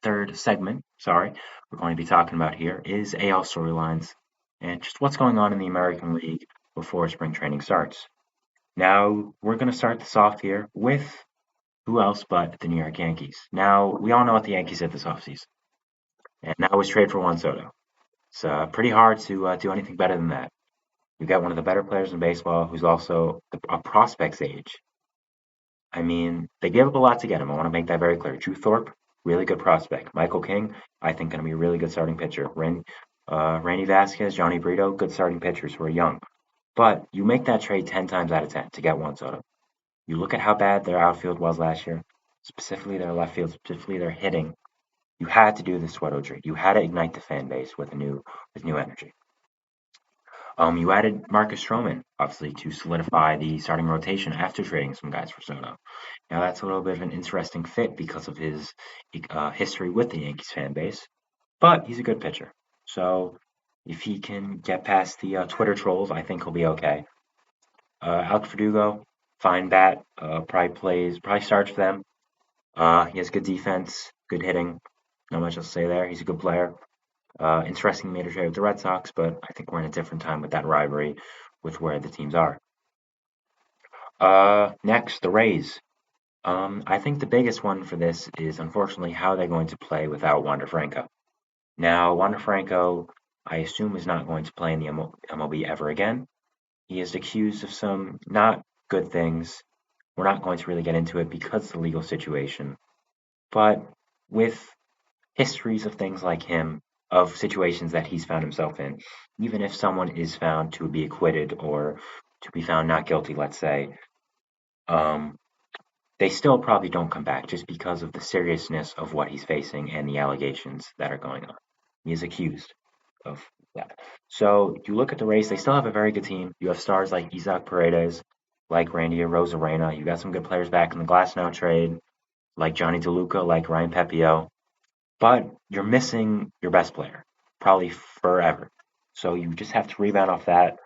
third segment, sorry, we're going to be talking about here is AL storylines and just what's going on in the American League before spring training starts. Now, we're going to start this off here with who else but the New York Yankees. Now, we all know what the Yankees did this offseason, and that was trade for Juan Soto. It's pretty hard to do anything better than that. You got one of the better players in baseball who's also a prospect's age. I mean, they gave up a lot to get him. I want to make that very clear. Drew Thorpe, really good prospect. Michael King, I think, going to be a really good starting pitcher. Randy Vasquez, Johnny Brito, good starting pitchers who are young. But you make that trade 10 times out of 10 to get Juan Soto. You look at how bad their outfield was last year, specifically their left field, specifically their hitting. You had to do the Soto trade. You had to ignite the fan base with new energy. You added Marcus Stroman, obviously, to solidify the starting rotation after trading some guys for Soto. Now, that's a little bit of an interesting fit because of his history with the Yankees fan base, but he's a good pitcher. So if he can get past the Twitter trolls, I think he'll be okay. Alex Verdugo, fine bat, probably starts for them. He has good defense, good hitting. Not much else to say there. He's a good player. Interesting made a trade with the Red Sox, but I think we're in a different time with that rivalry with where the teams are. Next, the Rays. I think the biggest one for this is unfortunately how they're going to play without Wander Franco. Now, Wander Franco, I assume, is not going to play in the MLB ever again. He is accused of some not good things. We're not going to really get into it because of the legal situation. But with histories of things like him, of situations that he's found himself in, even if someone is found to be acquitted or to be found not guilty, let's say, they still probably don't come back just because of the seriousness of what he's facing and the allegations that are going on. He is accused of that. So you look at the Rays, they still have a very good team. You have stars like Isaac Paredes, like Randy Arozarena. You got some good players back in the Glasnow trade, like Johnny DeLuca, like Ryan Pepio. But you're missing your best player, probably forever. So you just have to rebound off that.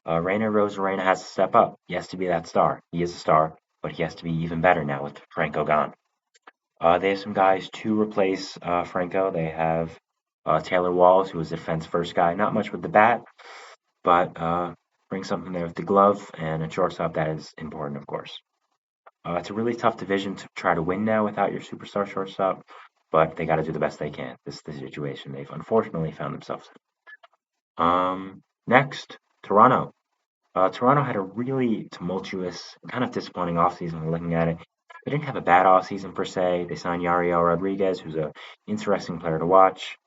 Randy Arozarena has to step up. He has to be that star. He is a star, but he has to be even better now with Franco gone. They have some guys to replace Franco. They have Taylor Walls, who was the defense first guy. Not much with the bat, but bring something there with the glove and a shortstop that is important, of course. It's a really tough division to try to win now without your superstar shortstop, but they got to do the best they can. This is the situation they've unfortunately found themselves in. Next, Toronto. Toronto had a really tumultuous, kind of disappointing offseason when looking at it. They didn't have a bad offseason per se. They signed Yariel Rodriguez, who's an interesting player to watch,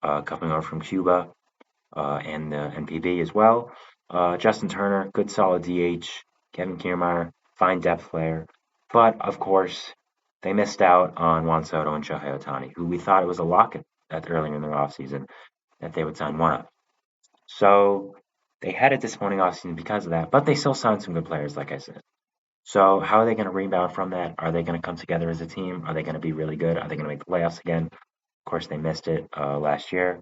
coming over from Cuba, and the NPB as well. Justin Turner, good solid DH. Kevin Kiermaier, fine depth player. But, of course, they missed out on Juan Soto and Shohei Ohtani, who we thought it was a lock at earlier in their offseason that they would sign one of. So they had a disappointing offseason because of that, but they still signed some good players, like I said. So how are they going to rebound from that? Are they going to come together as a team? Are they going to be really good? Are they going to make the playoffs again? Of course, they missed it last year.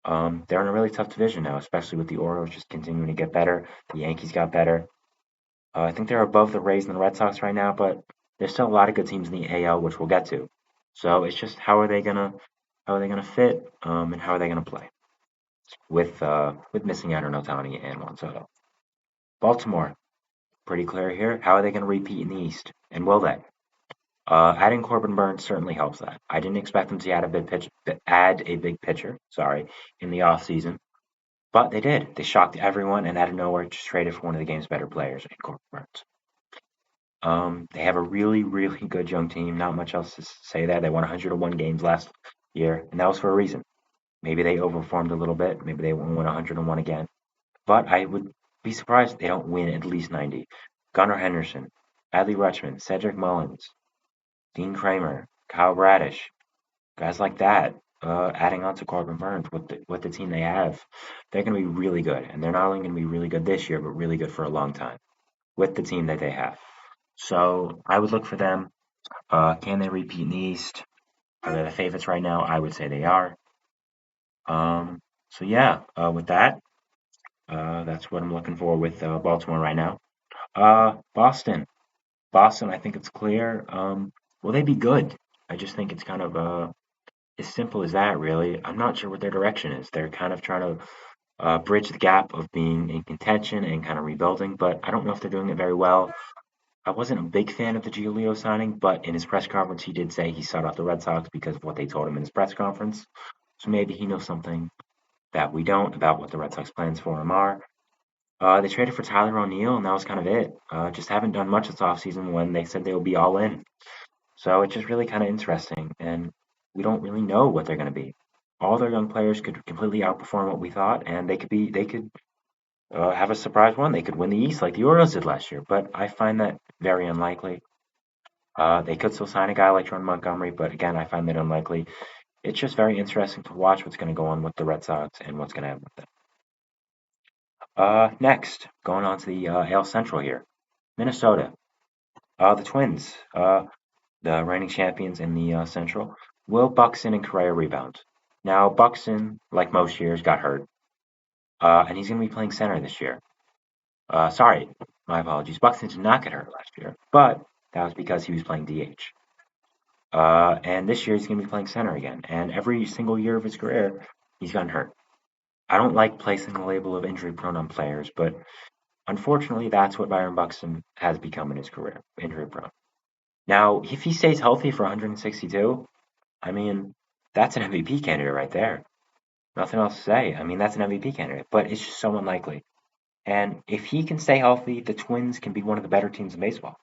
They're in a really tough division now, especially with the Orioles just continuing to get better. The Yankees got better. I think they're above the Rays and the Red Sox right now, but there's still a lot of good teams in the AL, which we'll get to. So it's just how are they gonna fit, and how are they gonna play with missing out on Ohtani and Juan Soto. Baltimore, pretty clear here. How are they gonna repeat in the East, and will they? Adding Corbin Burns certainly helps that. I didn't expect them to add a big pitcher, in the offseason, but they did. They shocked everyone and out of nowhere just traded for one of the game's better players in Corbin Burns. They have a really, really good young team. Not much else to say there. They won 101 games last year, and that was for a reason. Maybe they overperformed a little bit. Maybe they won't win 101 again. But I would be surprised if they don't win at least 90. Gunnar Henderson, Adley Rutschman, Cedric Mullins, Dean Kramer, Kyle Bradish, guys like that, adding on to Corbin Burns with the team they have, they're going to be really good. And they're not only going to be really good this year, but really good for a long time with the team that they have. So I would look for them. Can they repeat in the East? Are they the favorites right now? I would say they are. So yeah, with that, that's what I'm looking for with Baltimore right now. Boston, I think it's clear. Will they be good? I just think it's kind of as simple as that, really. I'm not sure what their direction is. They're kind of trying to bridge the gap of being in contention and kind of rebuilding, but I don't know if they're doing it very well. I wasn't a big fan of the Giolito signing, but in his press conference, he did say he sought out the Red Sox because of what they told him in his press conference. So maybe he knows something that we don't about what the Red Sox plans for him are. They traded for Tyler O'Neill, and that was kind of it. Just haven't done much this offseason when they said they would be all in. So it's just really kind of interesting, and we don't really know what they're going to be. All their young players could completely outperform what we thought, and they could have a surprise one. They could win the East like the Orioles did last year, but I find that very unlikely. They could still sign a guy like Jordan Montgomery, but again, I find that unlikely. It's just very interesting to watch what's going to go on with the Red Sox and what's going to happen with them. Next, going on to the AL Central here, Minnesota. The Twins, the reigning champions in the Central. Will Buxton and Correa rebound? Now, Buxton, like most years, got hurt, and he's going to be playing center this year. Sorry, my apologies. Buxton did not get hurt last year, but that was because he was playing DH. And this year he's going to be playing center again. And every single year of his career, he's gotten hurt. I don't like placing the label of injury prone on players, but unfortunately, that's what Byron Buxton has become in his career, injury prone. Now, if he stays healthy for 162, I mean, that's an MVP candidate right there. Nothing else to say. I mean, that's an MVP candidate, but it's just so unlikely. And if he can stay healthy, the Twins can be one of the better teams in baseball.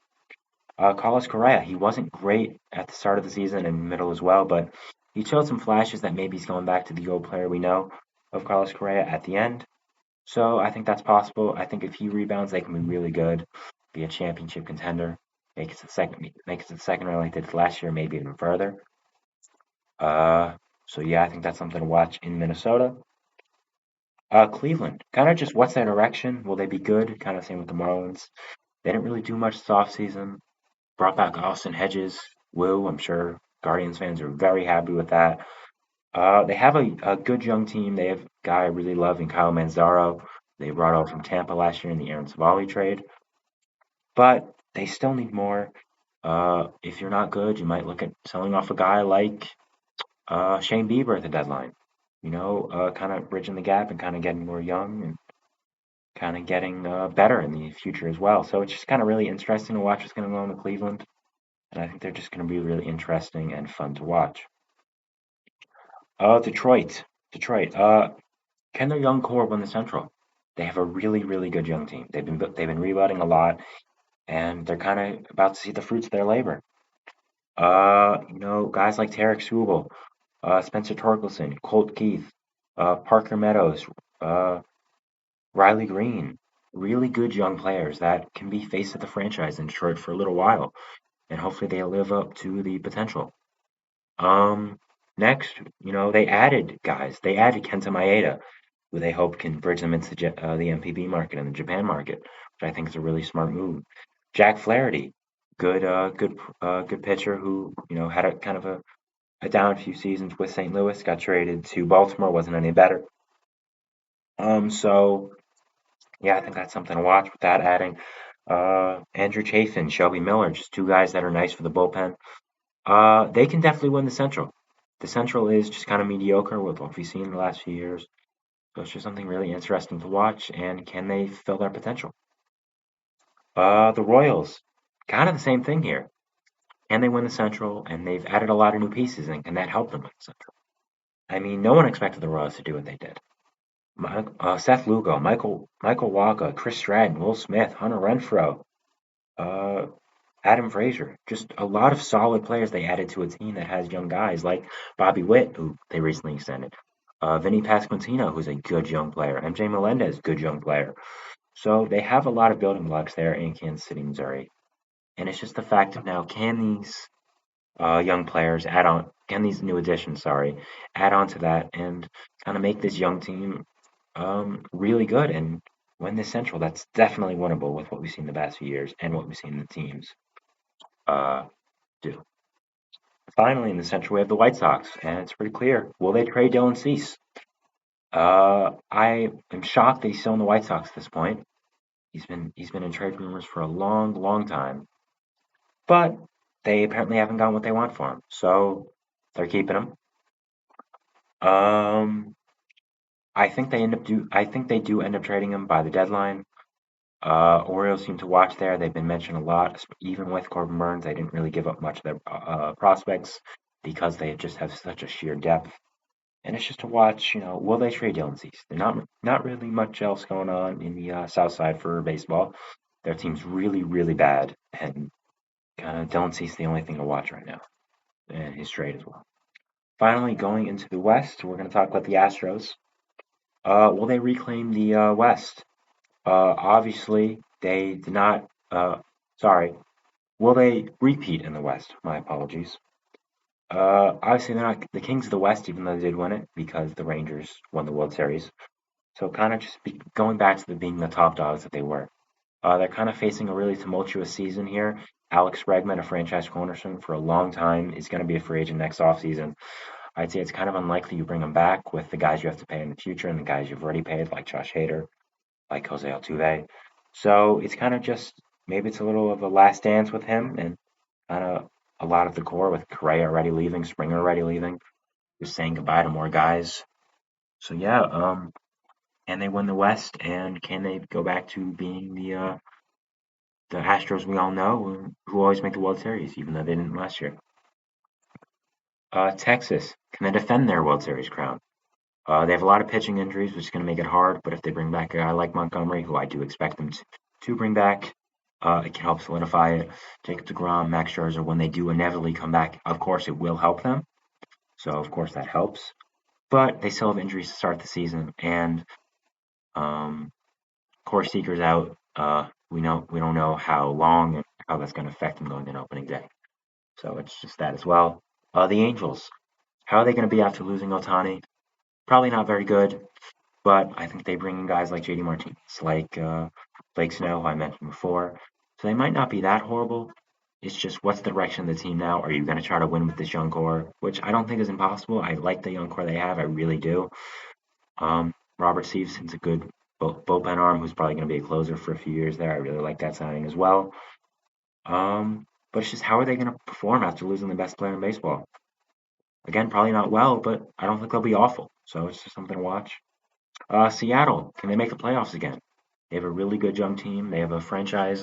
Carlos Correa, he wasn't great at the start of the season and middle as well, but he showed some flashes that maybe he's going back to the old player we know of Carlos Correa at the end. So I think that's possible. I think if he rebounds, they can be really good, be a championship contender, make it to the second round like they did last year, maybe even further. So yeah, I think that's something to watch in Minnesota. Cleveland, kind of just what's their direction? Will they be good? Kind of same with the Marlins. They didn't really do much this offseason. Brought back Austin Hedges. Woo, I'm sure Guardians fans are very happy with that. They have a good young team. They have a guy I really love in Kyle Manzaro. They brought over from Tampa last year in the Aaron Savali trade. But they still need more. If you're not good, you might look at selling off a guy like Shane Bieber at the deadline. Kind of bridging the gap and kind of getting more young and kind of getting better in the future as well. So it's just kind of really interesting to watch what's going to go on with Cleveland. And I think they're just going to be really interesting and fun to watch. Detroit. Detroit. Can their young core win the Central? They have a really, really good young team. They've been rebuilding a lot, and they're kind of about to see the fruits of their labor. Guys like Tarek Subel, Spencer Torkelson, Colt Keith, Parker Meadows, Riley Green, really good young players that can be face of the franchise in Detroit for a little while, and hopefully they live up to the potential. Next, they added guys. They added Kenta Maeda, who they hope can bridge them into the MPB market and the Japan market, which I think is a really smart move. Jack Flaherty, good pitcher who had a kind of a down few seasons with St. Louis, got traded to Baltimore, wasn't any better. So yeah, I think that's something to watch with that adding. Andrew Chafin, Shelby Miller, just two guys that are nice for the bullpen. They can definitely win the Central. The Central is just kind of mediocre with what we've seen in the last few years. So it's just something really interesting to watch. And can they fill their potential? The Royals, kind of the same thing here. Can they win the Central? And they've added a lot of new pieces, and can that help them win the Central? I mean, no one expected the Royals to do what they did. Seth Lugo, Michael Waka, Chris Stratton, Will Smith, Hunter Renfroe, uh, Adam Frazier. Just a lot of solid players they added to a team that has young guys like Bobby Witt, who they recently extended. Vinny Pasquantino, who's a good young player. MJ Melendez, good young player. So they have a lot of building blocks there in Kansas City, Missouri. And it's just the fact of now, can these young players add on, can these new additions, sorry, add on to that and kind of make this young team really good and win the Central? That's definitely winnable with what we've seen the past few years and what we've seen the teams uh, do. Finally, in the Central, we have the White Sox, and it's pretty clear. Will they trade Dylan Cease? I am shocked that he's still in the White Sox at this point. He's been in trade rumors for a long, long time. But they apparently haven't gotten what they want for him, so they're keeping him. Um, I think they do end up trading him by the deadline. Orioles seem to watch there. They've been mentioned a lot, even with Corbin Burns. They didn't really give up much of their prospects because they just have such a sheer depth. And it's just to watch, will they trade Dylan Cease? There's not really much else going on in the South Side for baseball. Their team's really, really bad, and Dylan Cease the only thing to watch right now, and his trade as well. Finally, going into the West, we're going to talk about the Astros. Will they reclaim the West? Obviously, they did not. Sorry. Will they repeat in the West? My apologies. Obviously, they're not the Kings of the West, even though they did win it because the Rangers won the World Series. So kind of just going back to being the top dogs that they were. They're kind of facing a really tumultuous season here. Alex Bregman, a franchise cornerstone for a long time, is going to be a free agent next offseason. I'd say it's kind of unlikely you bring him back with the guys you have to pay in the future and the guys you've already paid, like Josh Hader, like Jose Altuve. So it's kind of just maybe it's a little of a last dance with him and kind of a lot of the core with Correa already leaving, Springer already leaving, just saying goodbye to more guys. So yeah, can they win the West and can they go back to being the Astros we all know who always make the World Series, even though they didn't last year? Texas, can they defend their World Series crown? They have a lot of pitching injuries, which is going to make it hard. But if they bring back a guy like Montgomery, who I do expect them to bring back, it can help solidify it. Jacob DeGrom, Max Scherzer, when they do inevitably come back, of course it will help them. So of course that helps. But they still have injuries to start the season, and Corey Seager's out. We don't know how long and how that's going to affect them going into opening day. So it's just that as well. The Angels, how are they going to be after losing Otani? Probably not very good. But I think they bring in guys like JD Martinez, like Blake Snow, who I mentioned before. So they might not be that horrible. It's just what's the direction of the team now? Are you going to try to win with this young core, which I don't think is impossible. I like the young core they have. I really do. Robert Stevenson's a good bullpen arm who's probably going to be a closer for a few years there. I really like that signing as well. But it's just how are they going to perform after losing the best player in baseball? Again, probably not well, but I don't think they'll be awful. So it's just something to watch. Seattle, can they make the playoffs again? They have a really good young team. They have a franchise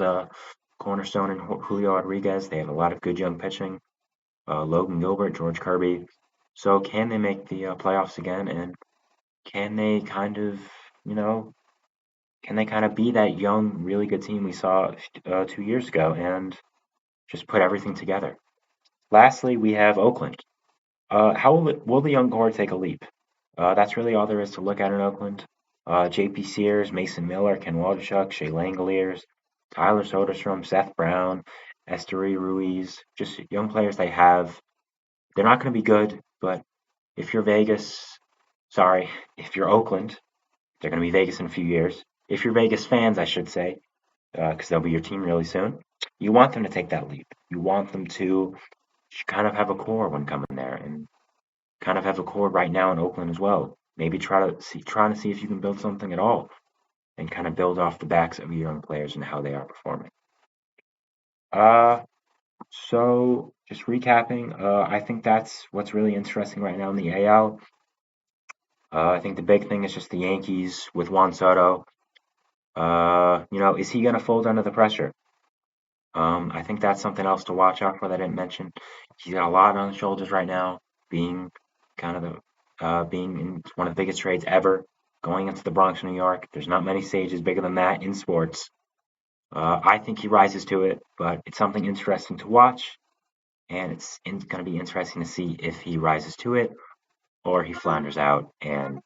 cornerstone in Julio Rodriguez. They have a lot of good young pitching. Logan Gilbert, George Kirby. So can they make the playoffs again? And can they can they kind of be that young, really good team we saw 2 years ago and just put everything together? Lastly, we have Oakland. How will the young core take a leap? That's really all there is to look at in Oakland. J.P. Sears, Mason Miller, Ken Waldachuk, Shea Langoliers, Tyler Soderstrom, Seth Brown, Esteury Ruiz, just young players they have. They're not going to be good, but if you're if you're Oakland, they're going to be Vegas in a few years. If you're Vegas fans, I should say, because they'll be your team really soon, you want them to take that leap. You want them to kind of have a core when coming there and kind of have a core right now in Oakland as well. Maybe trying to see if you can build something at all and kind of build off the backs of your young players and how they are performing. Uh, so just recapping, I think that's what's really interesting right now in the AL. I think the big thing is just the Yankees with Juan Soto. Is he going to fold under the pressure? I think that's something else to watch out for that I didn't mention. He's got a lot on his shoulders right now, being kind of being in one of the biggest trades ever, going into the Bronx, New York. There's not many stages bigger than that in sports. I think he rises to it, but it's something interesting to watch, and it's going to be interesting to see if he rises to it or he flounders out and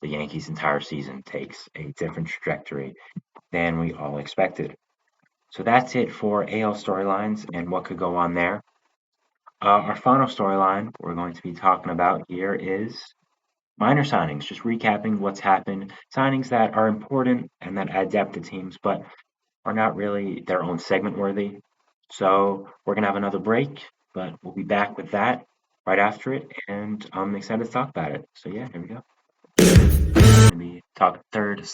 the Yankees' entire season takes a different trajectory than we all expected. So that's it for AL storylines and what could go on there. Our final storyline we're going to be talking about here is minor signings, just recapping what's happened. Signings that are important and that add depth to teams, but are not really their own segment worthy. So we're going to have another break, but we'll be back with that right after it, and I'm excited to talk about it. So yeah, here we go. We're going to be talking third